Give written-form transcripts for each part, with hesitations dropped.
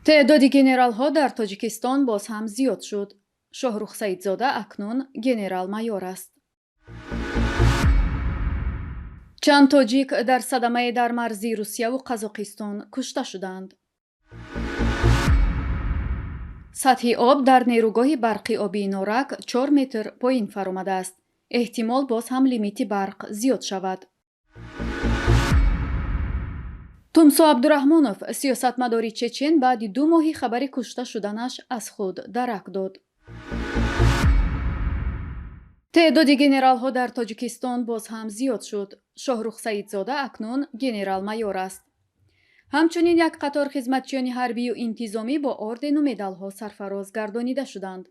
تعداد گنرال‌ها در تاجیکستان باز هم زیاد شد. شاهرخ سعیدزاده اکنون گنرال مایور است. چند تاجیک در صدمه در مرزی روسیه و قزاقستان کشته شدند. سطح آب در نیروگاه برقی آبی نورک 4 متر پایین فرآمده است. احتمال باز هم لیمیت برق زیاد شود. تمسو عبدالرحمانوف سیاستمداری چچن بعد 2 ماه خبر کشته شدنش از خود درک داد. تعداد گنرال ها در تاجیکستان باز هم زیاد شد. شاهرخ سعیدزاده اکنون گنرال مایور است. همچنین یک قطار خدمتچیان حربی و انتظامی با اردن و مدال ها سرفراز گردانیده شدند.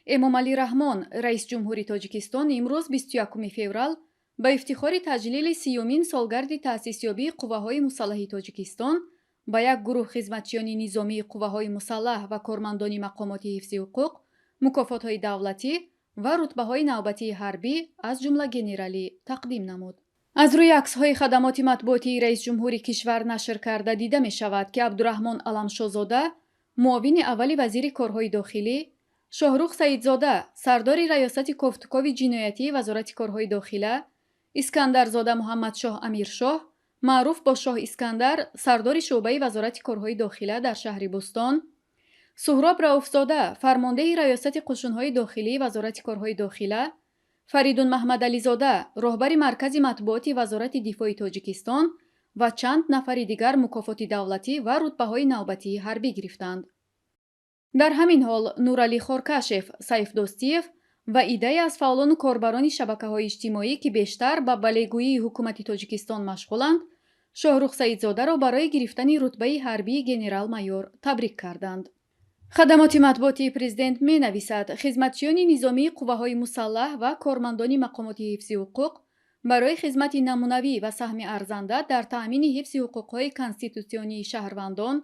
امامعلی رحمان رئیس جمهوری تاجیکستان امروز 21 فوریه با افتخار تجلیل 30مین سالگرد تأسیسیابی قوه‌های مسلح تاجیکستان با یک گروه خدمتچیان نظامی قوه‌های مسلح و کارمندان مقامات حفظ حقوق مکافات‌های دولتی و رتبه‌های نوبتی حربی از جمله گنرالی تقدیم نمود. از روی عکس‌های خدمات مطبوعاتی رئیس جمهوری کشور نشر کرده دیده می‌شود که عبدالرحمان علمشاهزاده معاون اول وزیر کارهای داخلی، شاهرخ سعیدزاده سردار ریاست کوفتکوی جنایتی وزارت کارهای داخله، اسکندرزاده محمدشاه امیرشاه معروف با شاه اسکندر سردار شعبه وزارت کارهای داخله در شهر بستان، سهراب رؤوفزاده فرمانده ریاست قشون‌های داخلی وزارت کارهای داخله، فریدون محمد علیزاده راهبر مرکز مطبوعات وزارت دفاع تاجیکستان و چند نفر دیگر مکافات دولتی و رتبه‌های نوبتی حربی گرفتند. در همین حال نورعلی خورکشف، سیف دوستیف و ایده از فعالان و کاربران شبکه‌های اجتماعی که بیشتر به بلگویی حکومت تاجیکستان مشغولند، شاهرخ سعیدزاده را برای گرفتن رتبه حربی گنرال مایور تبریک کردند. خدمات مطبوعاتی پرزیدنت می نویسد خدمتچیان نظامی قوه‌های مسلح و کارمندان مقامات حفظ حقوق برای خدمت نمونوی و سهم ارزنده در تأمین حفظ حقوق‌های کانستیتوسیونی شهروندان،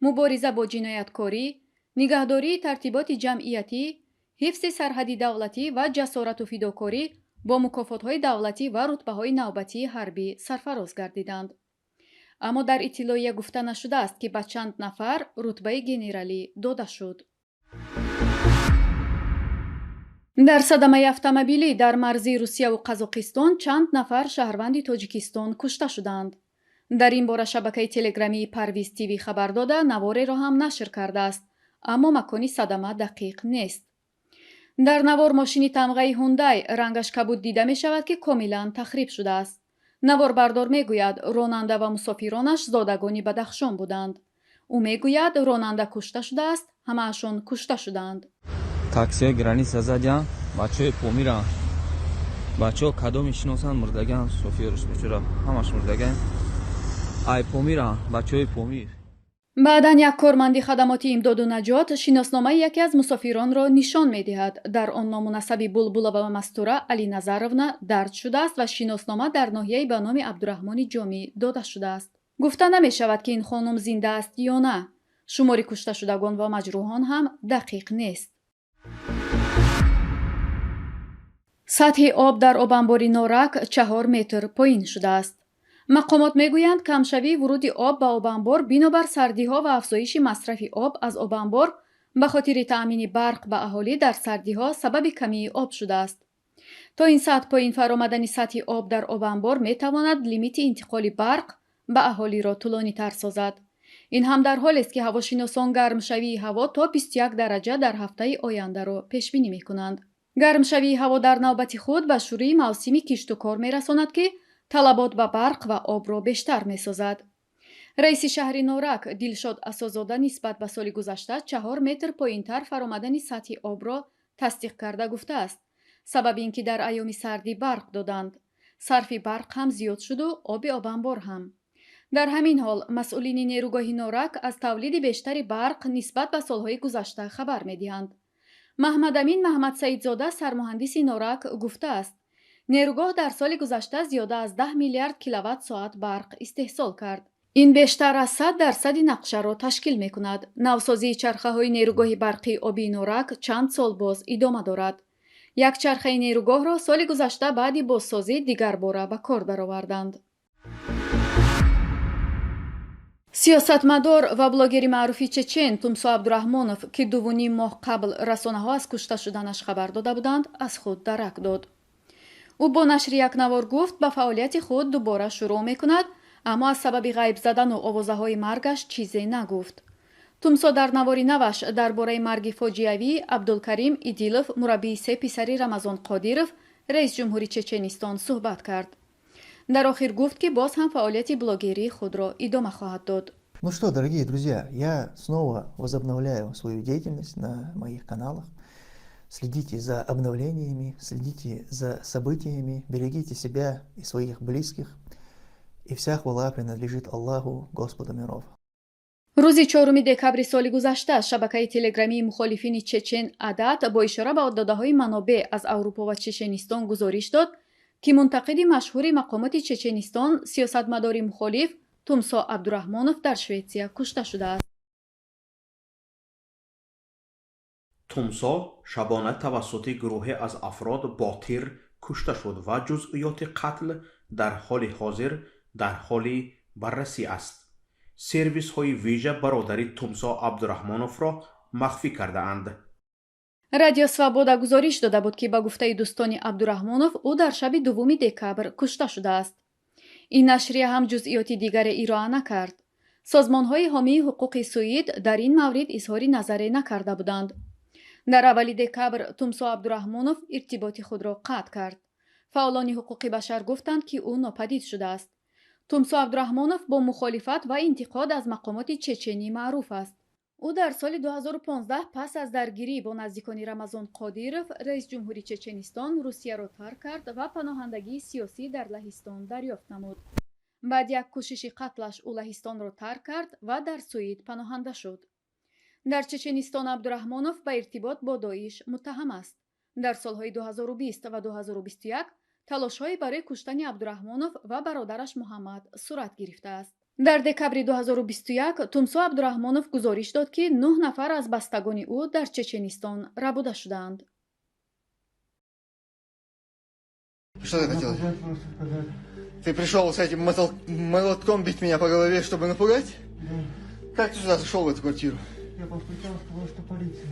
مبارزه با جنایتکاری، نگهداری ترتیبات جمعیتی، حفظ سرحد دولتی و جسارت و فداکاری با مکافات‌های دولتی و رتبه‌های نوبتی حربی سرفراز گردیدند. اما در اطلاعیه گفته نشده است که به چند نفر رتبه گنرالی داده شد. در صدمه اتومبیلی در مرزی روسیه و قزاقستان چند نفر شهروند تاجیکستان کشته شدند. در این باره شبکه تلگرامی پرویز تیوی خبر داده نواره را هم نشر کرده است، اما مکان صدمه دقیق نیست. در نوار ماشین تمغه هوندای رنگش کبود دیده می شود که کاملا تخریب شده است. نوار بردار می گوید راننده و مسافرانش زادگانی بدخشان بودند. او می گوید راننده کشته شده است، همه‌شان کشته شدند. تاکسی گرانی سزادیان بچه پومیران بچه کدوم میشناسن مردگان سوفیرش بچرا همش مردگان ای پومیران بچه پومیر. بعداً یک کارمند خدمات امداد و نجات شناسنامه یکی از مسافران را نشان می‌دهد. در آن نامناسب بلبل و مستوره علی نظرونا درج شده است و شناسنامه در ناحیه به نام عبدالرحمان جامی داده شده است. گفته نمی شود که این خانم زنده است یا نه. شمار کشته شدگان و مجروحان هم دقیق نیست. سطح آب در آبانبار نورک 4 متر پایین شده است. مقامات میگویند کمشوی ورود آب به آبانبار بنابر سردی‌ها و افزایش مصرف آب از آبانبار به خاطر تأمین برق به اهالی در سردی‌ها سبب کمی آب شده است. تا این سطح پایین فرآمدن سطح آب در آبانبار میتواند لیمیت انتقال برق به اهالی را طولانی‌تر سازد. این هم در حالی است که هواشناسان گرمشوی هوا تا 21 درجه در هفته آینده را پیش بینی می‌کنند. گرمشوی هوا در نوبت خود به شروع موسم کشت و کار می‌رساند که طلبات به برق و آب را بیشتر می‌سازد. رئیس شهر نورک دلشاد اسازاده نسبت به سال گذشته 4 متر پایین‌تر فرآمدن سطح آب را تصدیق کرده گفته است. سبب این که در ایام سردی برق دادند. صرف برق هم زیاد شد و آب آبانبار هم. در همین حال مسئولین نیروگاه نورک از تولید بیشتر برق نسبت به سالهای گذشته خبر می‌دهند. محمد امین محمد سعیدزاده سرمهندس نورک گفته است نیروگاه در سال گذشته زیاده از 10 میلیارد کیلووات ساعت برق استحصال کرد. این بیشتر از 100% نقشه را تشکیل می کند. نوسازی چرخه های نیروگاه برقی آبی نورک چند سال باز ادامه دارد. یک چرخه نیروگاه را سال گذشته بعد بازسازی دیگر باره به کار درآوردند. сиёсатмадор ва блогери маъруфи чечен Тумсо Абдураҳмонов, ки 2.5 моҳ қабл расонаҳо аз кушта шуданаш хабар дода буданд, аз худ дарак дод. ӯ бо нашри якнавор гуфт ба фаъолияти худ дубора шурӯъ мекунад, аммо аз сабаби ғайб задану овозаҳои маргаш чизе нагуфт. Тумсо дар навори наваш дар бораи марги фоҷиавии Абдулкарим Идилов, мураббии се писари Рамазон Қодиров, раис ҷумҳури Чеченистон суҳбат кард. Дар охир гуфт, ки боз ҳам фаъолияти блогерии худро идома хоҳад дод. Ну что, дорогие друзья, я снова возобновляю свою деятельность на моих каналах. Следите за обновлениями, следите за событиями, берегите себя и своих близких. И вся хвала принадлежит Аллаху, Господу миров. рӯзи 4 декабри соли гузашта шабакаи телеграмии мухолифини Чечен Адат бо ишора ба додаҳои манобеъ аз Аврупо ва Чеченистон гузориш дод, ки мунтақиди машҳури мақомоти Чеченистон, сиёсатмадори мухолиф Тумсо Абдураҳмонов дар Шветсия кушта шудааст. тумсо шабона тавассути гурӯҳе аз афрод бо тир кушта шуд ва ҷузъиёти қатл дар ҳоли ҳозир дар ҳоли баррасӣ аст. сервисҳои вижа бародари Тумсо Абдураҳмоновро махфӣ кардаанд. радио Свобода гузориш дода буд, ки ба гуфтаи дӯстони Абдураҳмонов ӯ дар шаби 2 декабр кушта шудааст. ин нашрия ҳам ҷузъиёти дигаре ироа накард. созмонҳои ҳомии ҳуқуқи Суид дар ин маврид изҳори назаре накарда буданд. дар аввали декабр Тумсо Абдураҳмонов иртиботи худро қатъ кард. фаъолони ҳуқуқи башар гуфтанд, ки ӯ нопадид шудааст. Тумсо Абдураҳмонов бо мухолифат ва интиқод аз мақомоти чеченӣ маъруф аст. ӯ дар соли 2015 пас аз даргирӣ бо наздикони Рамазон Қодиров, раис ҷумҳури Чеченистон, Русияро тарк кард ва паноҳандагии сиёсӣ дар Лаҳистон дарёфт намуд. баъд як кӯшиши қатлаш ӯ Лаҳистонро тарк кард ва дар Суид паноҳанда шуд. дар Чеченистон Абдураҳмонов ба иртибот бо Доиш муттаҳам аст. дар солҳои 2020 ва 2021 талошҳое барои куштани Абдураҳмонов ва бародараш Муҳаммад сурат гирифтааст. дар декабри 2021 Тумсо Абдураҳмонов гузориш дод, ки 9 нафар аз бастагони ӯ дар Чеченистон рабуда шудаанд. Что ты хотел? Ты пришел с этим молотком бить меня по голове, чтобы напугать? Как ты сюда зашел в эту квартиру? Я постучал, сказал, что полиция.